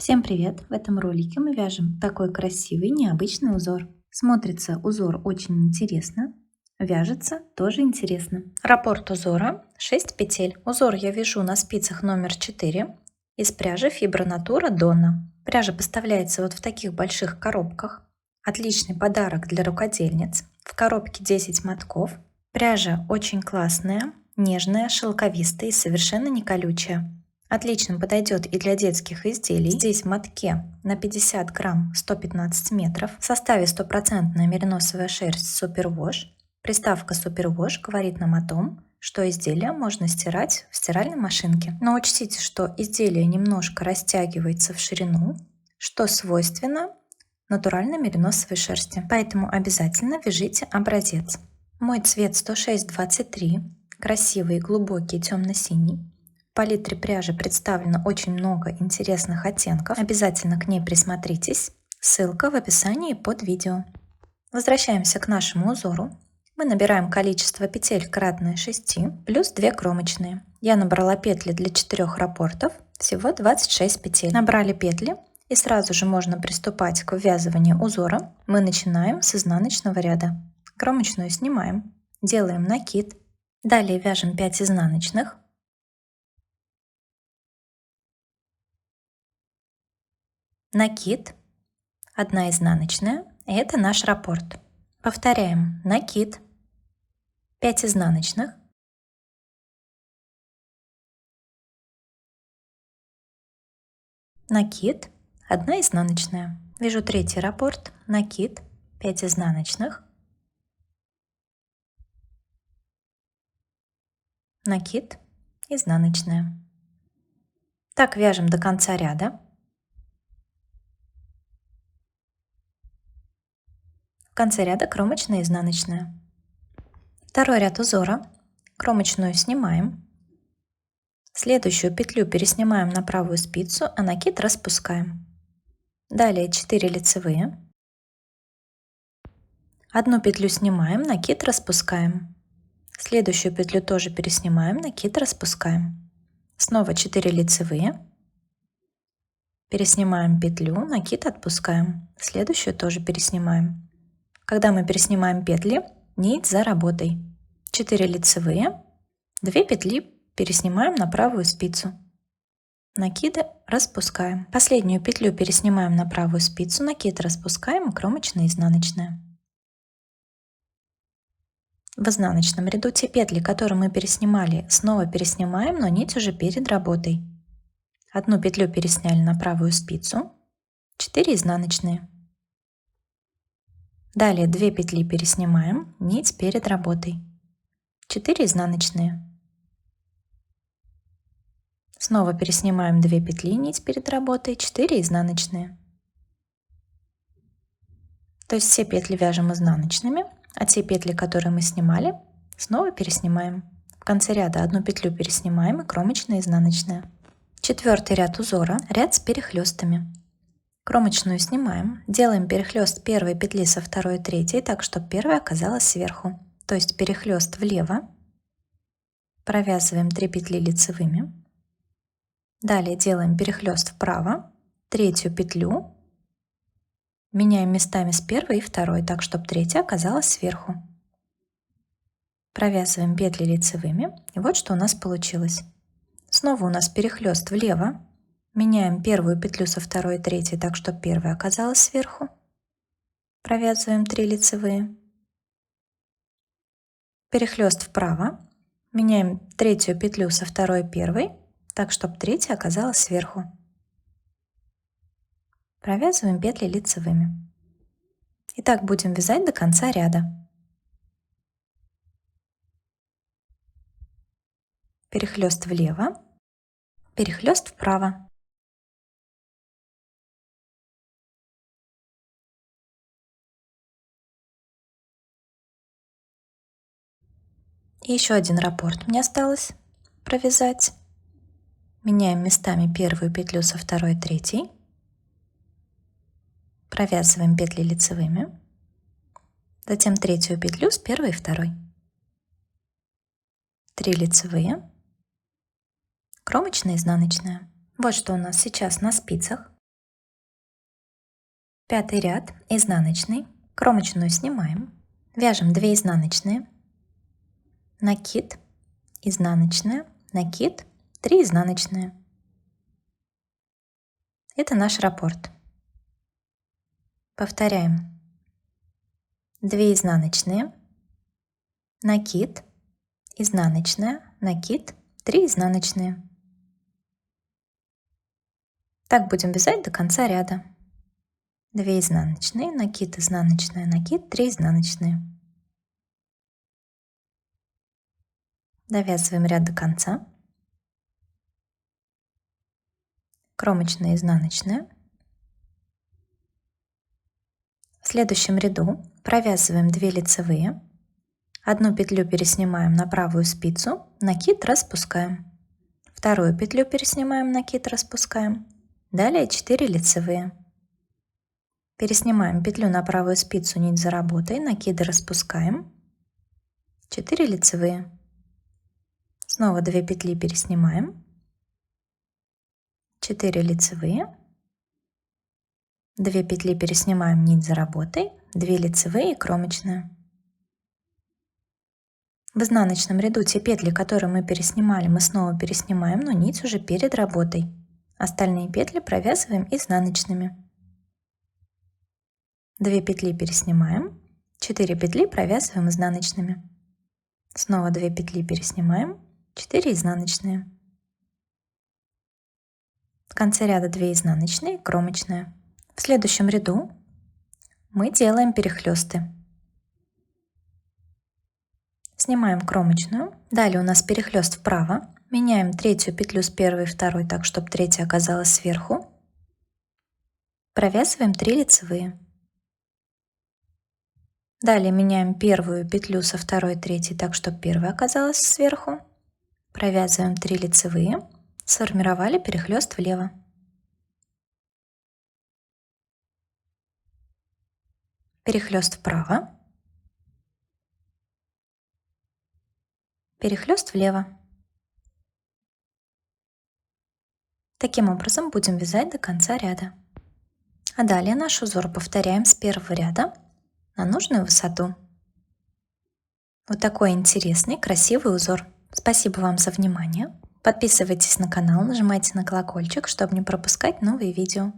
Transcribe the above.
Всем привет! В этом ролике мы вяжем такой красивый необычный узор. Смотрится узор очень интересно, вяжется тоже интересно. Раппорт узора 6 петель. Узор я вяжу на спицах номер 4 из пряжи Fibra Natura Donna. Пряжа поставляется вот в таких больших коробках. Отличный подарок для рукодельниц. В коробке 10 мотков. Пряжа очень классная, нежная, шелковистая и совершенно не колючая. Отлично подойдет и для детских изделий. Здесь в мотке на 50 грамм 115 метров. В составе 100% мериносовая шерсть Superwash. Приставка Superwash говорит нам о том, что изделие можно стирать в стиральной машинке. Но учтите, что изделие немножко растягивается в ширину, что свойственно натуральной мериносовой шерсти. Поэтому обязательно вяжите образец. Мой цвет 106-23, красивый, глубокий, темно-синий. В палитре пряжи представлено очень много интересных оттенков. Обязательно к ней присмотритесь. Ссылка в описании под видео. Возвращаемся к нашему узору. Мы набираем количество петель кратное 6 плюс 2 кромочные. Я набрала петли для 4 раппортов, всего 26 петель. Набрали петли и сразу же можно приступать к ввязыванию узора. Мы начинаем с изнаночного ряда. Кромочную снимаем, делаем накид. Далее вяжем 5 изнаночных. Накид, 1 изнаночная, и это наш раппорт. Повторяем накид, 5 изнаночных, накид, 1 изнаночная. Вяжу 3-й раппорт, накид, 5 изнаночных, накид, изнаночная. Так вяжем до конца ряда. В конце ряда кромочная, изнаночная. Второй ряд узора. Кромочную снимаем. Следующую петлю переснимаем на правую спицу, а накид распускаем. Далее 4 лицевые. Одну петлю снимаем, накид распускаем. Следующую петлю тоже переснимаем, накид распускаем. Снова 4 лицевые. Переснимаем петлю, накид отпускаем. Следующую тоже переснимаем. Когда мы переснимаем петли, нить за работой. 4 лицевые, 2 петли переснимаем на правую спицу. Накиды распускаем. Последнюю петлю переснимаем на правую спицу, накид распускаем, и кромочная, изнаночная. В изнаночном ряду те петли, которые мы переснимали, снова переснимаем, но нить уже перед работой. Одну петлю пересняли на правую спицу, 4 изнаночные. Далее 2 петли переснимаем, нить перед работой. 4 изнаночные. Снова переснимаем 2 петли, нить перед работой, 4 изнаночные. То есть все петли вяжем изнаночными, а те петли, которые мы снимали, снова переснимаем. В конце ряда одну петлю переснимаем и кромочная, изнаночная. 4-й ряд узора, ряд с перехлестами. Кромочную снимаем, делаем перехлест первой петли со второй и третьей, так чтобы первая оказалась сверху. То есть перехлест влево. Провязываем 3 петли лицевыми. Далее делаем перехлест вправо, третью петлю. Меняем местами с первой и второй, так чтобы третья оказалась сверху. Провязываем петли лицевыми. И вот что у нас получилось. Снова у нас перехлест влево. Меняем первую петлю со второй и третьей, так чтобы первая оказалась сверху. Провязываем 3 лицевые. Перехлест вправо. Меняем третью петлю со второй и первой, так чтобы третья оказалась сверху. Провязываем петли лицевыми. И так будем вязать до конца ряда. Перехлест влево, перехлест вправо. И еще один раппорт мне осталось провязать. Меняем местами первую петлю со второй и третьей. Провязываем петли лицевыми. Затем третью петлю с первой и второй. 3 лицевые. Кромочная, изнаночная. Вот что у нас сейчас на спицах. 5 ряд, изнаночный, кромочную снимаем, вяжем 2 изнаночные, накид, изнаночная, накид, 3 изнаночные. Это наш раппорт. Повторяем. 2 изнаночные, накид, изнаночная, накид, 3 изнаночные. Так будем вязать до конца ряда. 2 изнаночные, накид, изнаночная, накид, 3 изнаночные. Довязываем ряд до конца. Кромочная, изнаночная. В следующем ряду провязываем 2 лицевые, одну петлю переснимаем на правую спицу, накид распускаем, вторую петлю переснимаем, накид распускаем, далее 4 лицевые. Переснимаем петлю на правую спицу, нить за работой, накиды распускаем, 4 лицевые. Снова 2 петли переснимаем, 4 лицевые, 2 петли переснимаем, нить за работой, 2 лицевые и кромочная. В изнаночном ряду те петли, которые мы переснимали, мы снова переснимаем, но нить уже перед работой. Остальные петли провязываем изнаночными. 2 петли переснимаем, 4 петли провязываем изнаночными. Снова 2 петли переснимаем, 4 изнаночные. В конце ряда 2 изнаночные, кромочная. В следующем ряду мы делаем перехлесты. Снимаем кромочную, далее у нас перехлест вправо, меняем третью петлю с первой и второй так, чтобы третья оказалась сверху. Провязываем 3 лицевые. Далее меняем первую петлю со второй и третьей так, чтобы первая оказалась сверху. Провязываем 3 лицевые, сформировали перехлест влево. Перехлест вправо, перехлест влево. Таким образом будем вязать до конца ряда. А далее наш узор повторяем с первого ряда на нужную высоту. Вот такой интересный, красивый узор. Спасибо вам за внимание. Подписывайтесь на канал, нажимайте на колокольчик, чтобы не пропускать новые видео.